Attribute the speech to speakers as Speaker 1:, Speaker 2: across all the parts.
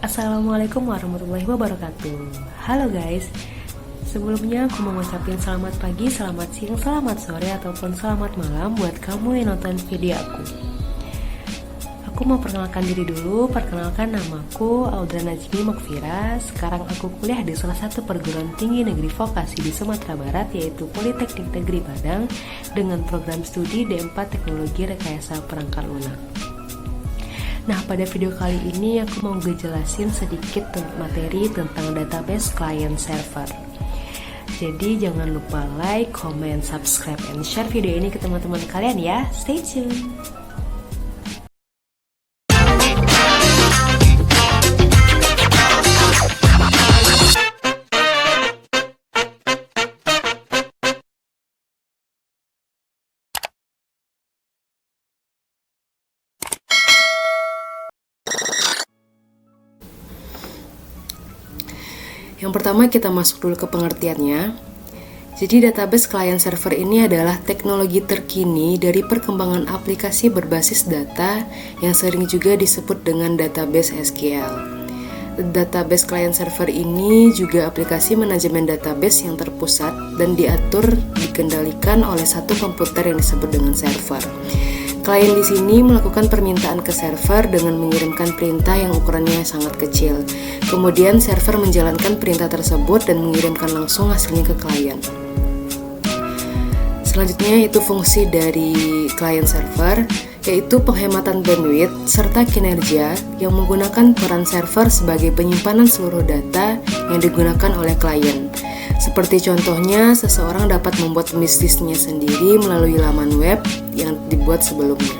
Speaker 1: Assalamualaikum warahmatullahi wabarakatuh. Halo guys, sebelumnya aku mau ngucapin selamat pagi, selamat siang, selamat sore, ataupun selamat malam buat kamu yang nonton video aku. Aku mau perkenalkan diri dulu. Perkenalkan, namaku Audra Najmi Mokfira. Sekarang aku kuliah di salah satu perguruan tinggi negeri vokasi di Sumatera Barat, yaitu Politeknik Negeri Padang, dengan program studi D4 Teknologi Rekayasa Perangkat Lunak. Nah, pada video kali ini aku mau ngejelasin sedikit materi tentang database client server. Jadi jangan lupa like, comment, subscribe, and share video ini ke teman-teman kalian ya. Stay tune. Yang pertama kita masuk dulu ke pengertiannya. Jadi database client server ini adalah teknologi terkini dari perkembangan aplikasi berbasis data yang sering juga disebut dengan database SQL. Database client server ini juga aplikasi manajemen database yang terpusat dan dikendalikan oleh satu komputer yang disebut dengan server. Klien di sini melakukan permintaan ke server dengan mengirimkan perintah yang ukurannya sangat kecil. Kemudian server menjalankan perintah tersebut dan mengirimkan langsung hasilnya ke klien. Selanjutnya itu fungsi dari client server, yaitu penghematan bandwidth serta kinerja yang menggunakan peran server sebagai penyimpanan seluruh data yang digunakan oleh klien. Seperti contohnya, seseorang dapat membuat bisnisnya sendiri melalui laman web yang dibuat sebelumnya.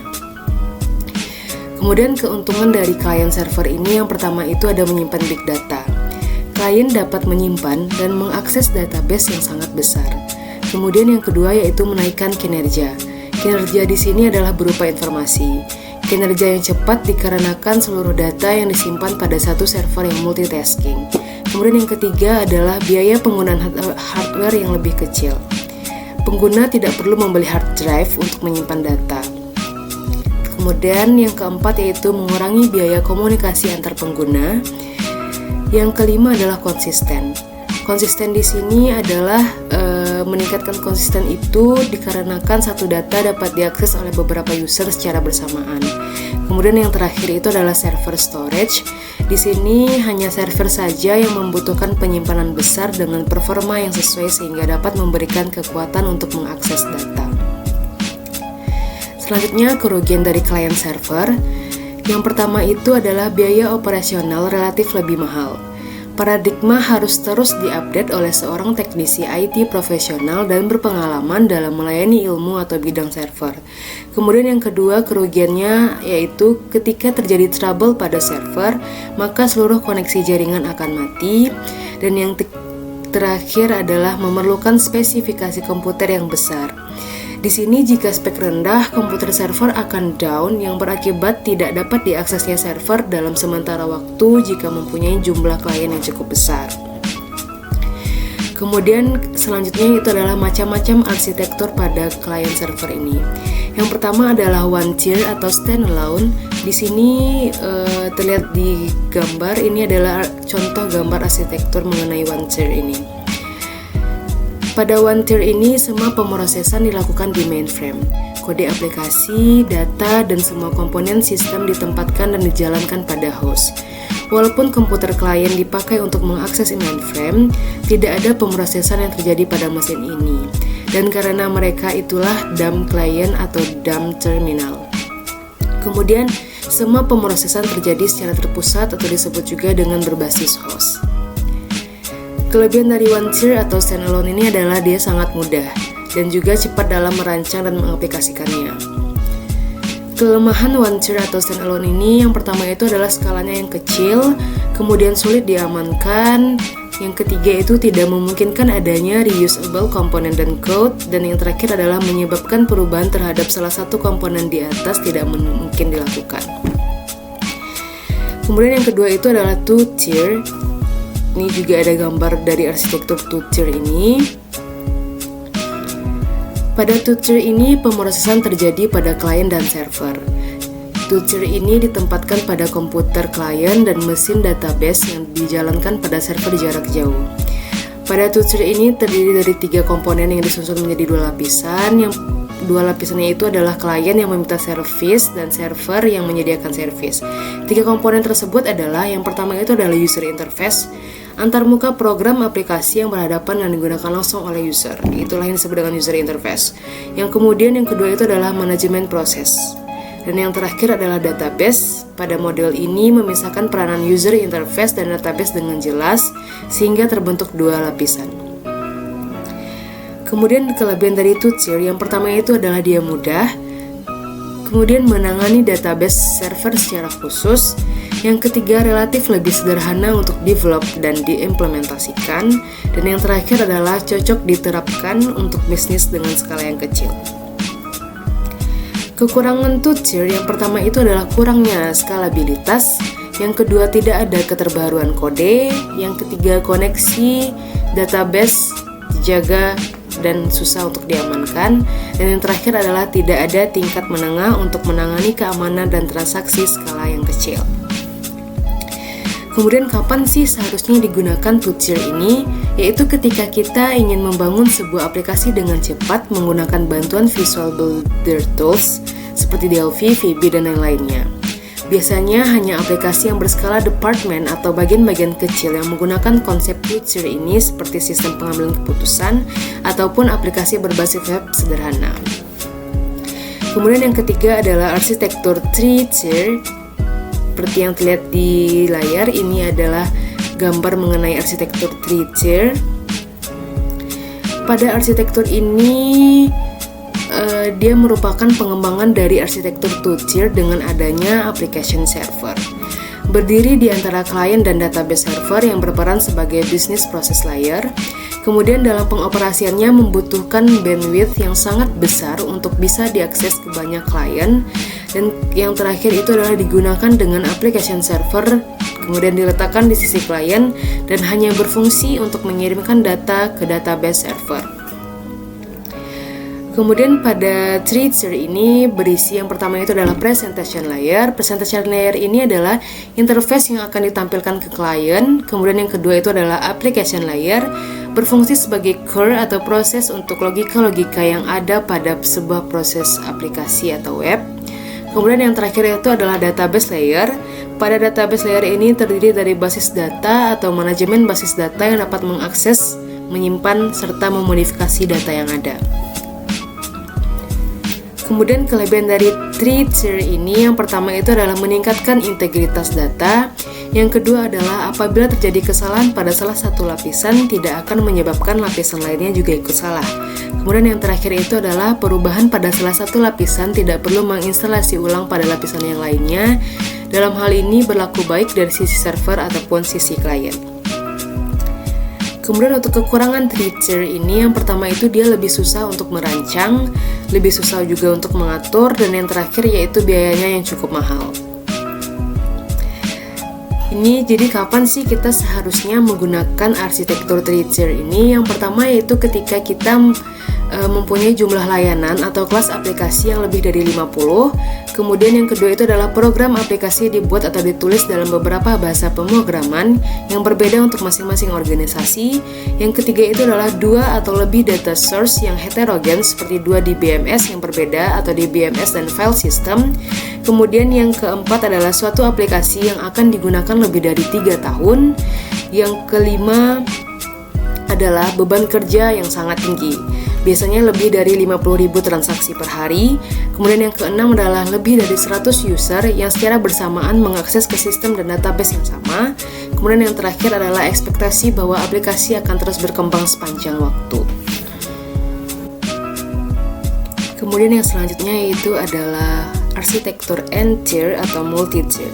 Speaker 1: Kemudian keuntungan dari client server ini yang pertama itu ada menyimpan big data. Klien dapat menyimpan dan mengakses database yang sangat besar. Kemudian yang kedua yaitu menaikkan kinerja. Kinerja di sini adalah berupa informasi. Kinerja yang cepat dikarenakan seluruh data yang disimpan pada satu server yang multitasking. Kemudian yang ketiga adalah biaya penggunaan hardware yang lebih kecil. Pengguna tidak perlu membeli hard drive untuk menyimpan data. Kemudian yang keempat yaitu mengurangi biaya komunikasi antar pengguna. Yang kelima adalah konsisten. Konsisten di sini adalah meningkatkan konsisten itu dikarenakan satu data dapat diakses oleh beberapa user secara bersamaan. Kemudian yang terakhir itu adalah server storage. Di sini hanya server saja yang membutuhkan penyimpanan besar dengan performa yang sesuai sehingga dapat memberikan kekuatan untuk mengakses data. Selanjutnya kerugian dari client server. Yang pertama itu adalah biaya operasional relatif lebih mahal. Paradigma harus terus diupdate oleh seorang teknisi IT profesional dan berpengalaman dalam melayani ilmu atau bidang server. Kemudian yang kedua kerugiannya yaitu ketika terjadi trouble pada server, maka seluruh koneksi jaringan akan mati. Dan yang terakhir adalah memerlukan spesifikasi komputer yang besar. Di sini jika spek rendah, komputer server akan down yang berakibat tidak dapat diaksesnya server dalam sementara waktu jika mempunyai jumlah klien yang cukup besar. Kemudian selanjutnya itu adalah macam-macam arsitektur pada client server ini. Yang pertama adalah one tier atau standalone. Di sini terlihat di gambar ini adalah contoh gambar arsitektur mengenai one tier ini. Pada one tier ini, semua pemrosesan dilakukan di mainframe. Kode aplikasi, data, dan semua komponen sistem ditempatkan dan dijalankan pada host. Walaupun komputer klien dipakai untuk mengakses mainframe, tidak ada pemrosesan yang terjadi pada mesin ini. Dan karena mereka itulah dumb client atau dumb terminal. Kemudian, semua pemrosesan terjadi secara terpusat atau disebut juga dengan berbasis host. Kelebihan dari one tier atau standalone ini adalah dia sangat mudah dan juga cepat dalam merancang dan mengaplikasikannya. Kelemahan one tier atau standalone ini yang pertama itu adalah skalanya yang kecil, kemudian sulit diamankan, yang ketiga itu tidak memungkinkan adanya reusable komponen dan code, dan yang terakhir adalah menyebabkan perubahan terhadap salah satu komponen di atas tidak mungkin dilakukan. Kemudian yang kedua itu adalah two tier. Ini juga ada gambar dari arsitektur two tier ini. Pada two tier ini pemrosesan terjadi pada klien dan server. Two-tier ini ditempatkan pada komputer klien dan mesin database yang dijalankan pada server jarak jauh. Pada two-tier ini terdiri dari 3 komponen yang disusun menjadi 2 lapisan. Yang 2 lapisannya itu adalah klien yang meminta servis dan server yang menyediakan servis. 3 komponen tersebut adalah, yang pertama itu adalah user interface, antarmuka program aplikasi yang berhadapan dan digunakan langsung oleh user. Itulah yang disebut dengan user interface. Yang kedua itu adalah manajemen proses. Dan yang terakhir adalah database. Pada model ini memisahkan peranan user interface dan database dengan jelas sehingga terbentuk 2 lapisan. Kemudian kelebihan dari two-tier, yang pertama itu adalah dia mudah, kemudian menangani database server secara khusus. Yang ketiga relatif lebih sederhana untuk develop dan diimplementasikan. Dan yang terakhir adalah cocok diterapkan untuk bisnis dengan skala yang kecil. Kekurangan two-tier, yang pertama itu adalah kurangnya skalabilitas, yang kedua tidak ada keterbaruan kode, yang ketiga koneksi database dijaga dan susah untuk diamankan, dan yang terakhir adalah tidak ada tingkat menengah untuk menangani keamanan dan transaksi skala yang kecil. Kemudian kapan sih seharusnya digunakan two-tier ini? Yaitu ketika kita ingin membangun sebuah aplikasi dengan cepat menggunakan bantuan Visual Builder Tools seperti Delphi, VB, dan lain-lainnya. Biasanya hanya aplikasi yang berskala departemen atau bagian-bagian kecil yang menggunakan konsep two-tier ini seperti sistem pengambilan keputusan ataupun aplikasi berbasis web sederhana. Kemudian yang ketiga adalah arsitektur three-tier. Seperti yang terlihat di layar, ini adalah gambar mengenai arsitektur three-tier. Pada arsitektur ini dia merupakan pengembangan dari arsitektur two-tier dengan adanya application server. Berdiri di antara klien dan database server yang berperan sebagai business process layer. Kemudian dalam pengoperasiannya membutuhkan bandwidth yang sangat besar untuk bisa diakses ke banyak klien. Dan yang terakhir itu adalah digunakan dengan application server, kemudian diletakkan di sisi klien dan hanya berfungsi untuk mengirimkan data ke database server. Kemudian pada three-tier ini berisi, yang pertama itu adalah presentation layer. Presentation layer ini adalah interface yang akan ditampilkan ke klien. Kemudian yang kedua itu adalah application layer, berfungsi sebagai core atau proses untuk logika-logika yang ada pada sebuah proses aplikasi atau web. Kemudian yang terakhir itu adalah database layer. Pada database layer ini terdiri dari basis data atau manajemen basis data yang dapat mengakses, menyimpan, serta memodifikasi data yang ada. Kemudian kelebihan dari three-tier ini, yang pertama itu adalah meningkatkan integritas data. Yang kedua adalah apabila terjadi kesalahan pada salah satu lapisan tidak akan menyebabkan lapisan lainnya juga ikut salah. Kemudian yang terakhir itu adalah perubahan pada salah satu lapisan tidak perlu menginstalasi ulang pada lapisan yang lainnya. Dalam hal ini berlaku baik dari sisi server ataupun sisi klien. Kemudian untuk kekurangan three-tier ini, yang pertama itu dia lebih susah untuk merancang, lebih susah juga untuk mengatur, dan yang terakhir yaitu biayanya yang cukup mahal. Ini jadi kapan sih kita seharusnya menggunakan arsitektur three-tier ini? Yang pertama yaitu ketika kita mempunyai jumlah layanan atau kelas aplikasi yang lebih dari 50. Kemudian yang kedua itu adalah program aplikasi dibuat atau ditulis dalam beberapa bahasa pemrograman yang berbeda untuk masing-masing organisasi. Yang ketiga itu adalah 2 atau lebih data source yang heterogen seperti 2 DBMS yang berbeda atau DBMS dan file system. Kemudian yang keempat adalah suatu aplikasi yang akan digunakan lebih dari 3 tahun. Yang kelima adalah beban kerja yang sangat tinggi, biasanya lebih dari 50.000 transaksi per hari. Kemudian yang keenam adalah lebih dari 100 user yang secara bersamaan mengakses ke sistem dan database yang sama. Kemudian yang terakhir adalah ekspektasi bahwa aplikasi akan terus berkembang sepanjang waktu. Kemudian yang selanjutnya yaitu adalah arsitektur N-tier atau multi-tier.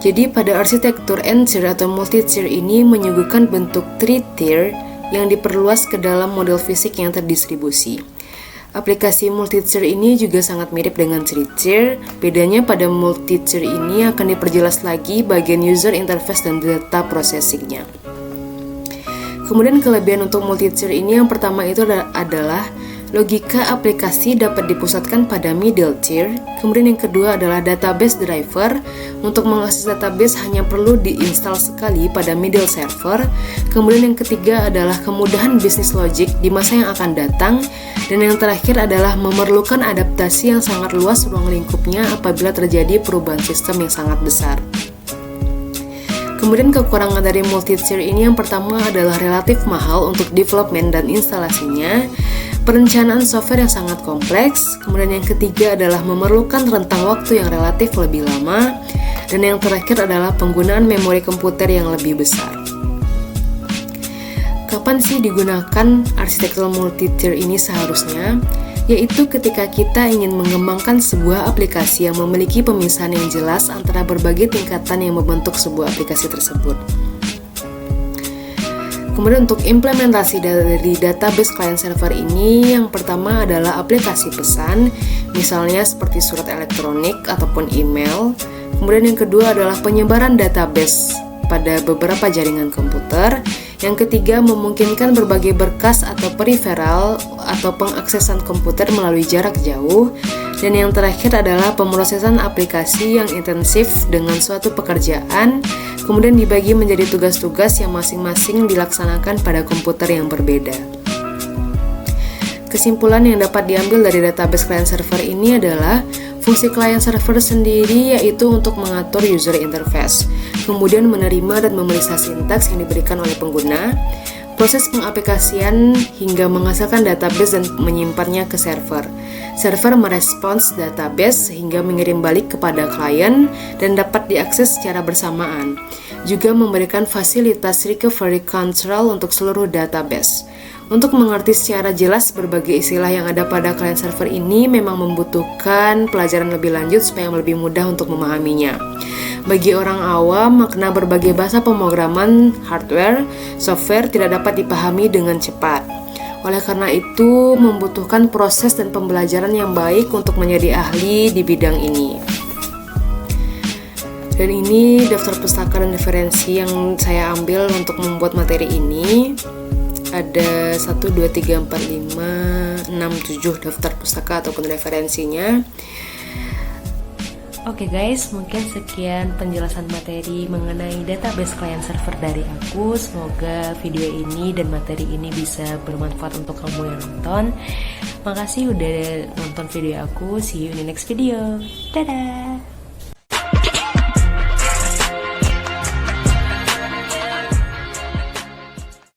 Speaker 1: Jadi pada arsitektur N-tier atau multi-tier ini menyuguhkan bentuk three-tier yang diperluas ke dalam model fisik yang terdistribusi. Aplikasi multi-tier ini juga sangat mirip dengan three-tier. Bedanya pada multi-tier ini akan diperjelas lagi bagian user interface dan data processing-nya. Kemudian kelebihan untuk multi-tier ini yang pertama itu adalah Logika aplikasi dapat dipusatkan pada middle tier. Kemudian yang kedua adalah database driver. Untuk mengakses database hanya perlu diinstal sekali pada middle server. Kemudian yang ketiga adalah kemudahan bisnis logic di masa yang akan datang. Dan yang terakhir adalah memerlukan adaptasi yang sangat luas ruang lingkupnya apabila terjadi perubahan sistem yang sangat besar. Kemudian kekurangan dari multi-tier ini yang pertama adalah relatif mahal untuk development dan instalasinya, perencanaan software yang sangat kompleks, kemudian yang ketiga adalah memerlukan rentang waktu yang relatif lebih lama, dan yang terakhir adalah penggunaan memori komputer yang lebih besar. Kapan sih digunakan arsitektur multi-tier ini seharusnya? Yaitu ketika kita ingin mengembangkan sebuah aplikasi yang memiliki pemisahan yang jelas antara berbagai tingkatan yang membentuk sebuah aplikasi tersebut. Kemudian untuk implementasi dari database client server ini, yang pertama adalah aplikasi pesan, misalnya seperti surat elektronik ataupun email. Kemudian yang kedua adalah penyebaran database pada beberapa jaringan komputer. Yang ketiga, memungkinkan berbagai berkas atau peripheral atau pengaksesan komputer melalui jarak jauh. Dan yang terakhir adalah pemrosesan aplikasi yang intensif dengan suatu pekerjaan, kemudian dibagi menjadi tugas-tugas yang masing-masing dilaksanakan pada komputer yang berbeda. Kesimpulan yang dapat diambil dari database client server ini adalah fungsi client server sendiri yaitu untuk mengatur user interface, kemudian menerima dan memeriksa sintaks yang diberikan oleh pengguna, proses pengaplikasian hingga menghasilkan database dan menyimpannya ke server. Server merespons database hingga mengirim balik kepada klien dan dapat diakses secara bersamaan. Juga memberikan fasilitas recovery control untuk seluruh database. Untuk mengerti secara jelas berbagai istilah yang ada pada client server ini memang membutuhkan pelajaran lebih lanjut supaya lebih mudah untuk memahaminya. Bagi orang awam, makna berbagai bahasa pemrograman hardware, software tidak dapat dipahami dengan cepat. Oleh karena itu, membutuhkan proses dan pembelajaran yang baik untuk menjadi ahli di bidang ini. Dan ini daftar pustaka dan referensi yang saya ambil untuk membuat materi ini. Ada 1, 2, 3, 4, 5, 6, 7 daftar pustaka ataupun referensinya. Oke guys, mungkin sekian penjelasan materi mengenai database client server dari aku. Semoga video ini dan materi ini bisa bermanfaat untuk kamu yang nonton. Makasih udah nonton video aku. See you in the next video. Dadah!